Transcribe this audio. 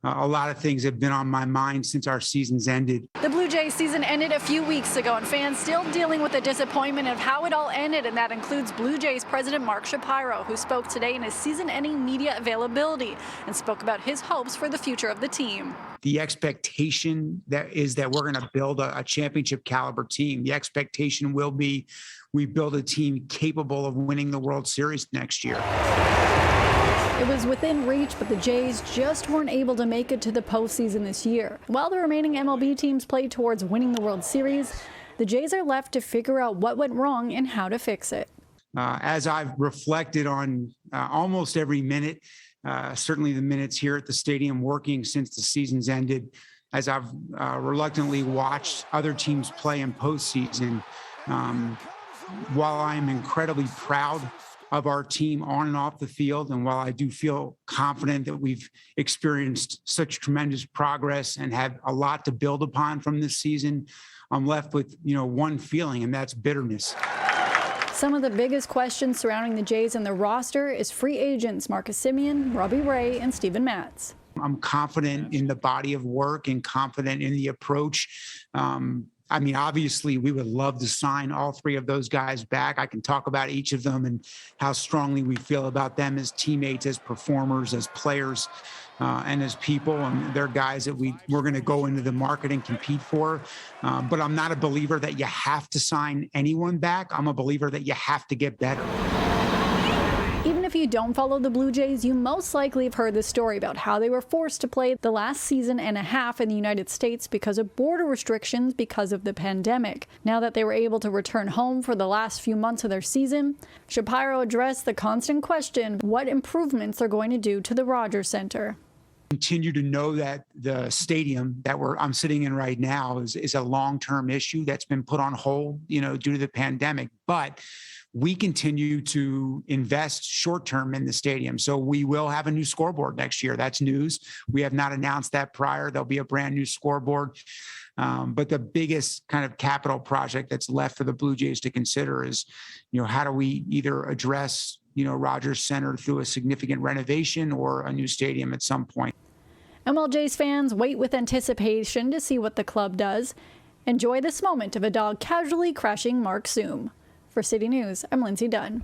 a lot of things have been on my mind since our season's ended. The Blue Jays season ended a few weeks ago, and fans still dealing with the disappointment of how it all ended, and that includes Blue Jays president Mark Shapiro, who spoke today in his season-ending media availability and spoke about his hopes for the future of the team. The expectation that we're going to build a championship caliber team. The expectation will be we build a team capable of winning the World Series next year. It was within reach, but the Jays just weren't able to make it to the postseason this year. While the remaining MLB teams play towards winning the World Series, the Jays are left to figure out what went wrong and how to fix it. As I've reflected on almost every minute, certainly the minutes here at the stadium working since the season's ended, as I've reluctantly watched other teams play in postseason, while I'm incredibly proud of our team on and off the field, and while I do feel confident that we've experienced such tremendous progress and have a lot to build upon from this season, I'm left with, one feeling, and that's bitterness. Some of the biggest questions surrounding the Jays and their roster is free agents Marcus Semien, Robbie Ray, and Steven Matz. I'm confident in the body of work and confident in the approach. Obviously, we would love to sign all three of those guys back. I can talk about each of them and how strongly we feel about them as teammates, as performers, as players, and as people. And they're guys that we're going to go into the market and compete for. But I'm not a believer that you have to sign anyone back. I'm a believer that you have to get better. Even if you don't follow the Blue Jays, you most likely have heard the story about how they were forced to play the last season and a half in the United States because of border restrictions because of the pandemic. Now that they were able to return home for the last few months of their season, Shapiro addressed the constant question what improvements they're going to do to the Rogers Center. Continue to know that the stadium that I'm sitting in right now is a long-term issue that's been put on hold, due to the pandemic. But we continue to invest short-term in the stadium. So we will have a new scoreboard next year. That's news. We have not announced that prior. There'll be a brand new scoreboard. But the biggest kind of capital project that's left for the Blue Jays to consider is, how do we either address, Rogers Center through a significant renovation or a new stadium at some point. And while Jays fans wait with anticipation to see what the club does, enjoy this moment of a dog casually crashing Mark Zoom. For City News, I'm Lindsay Dunn.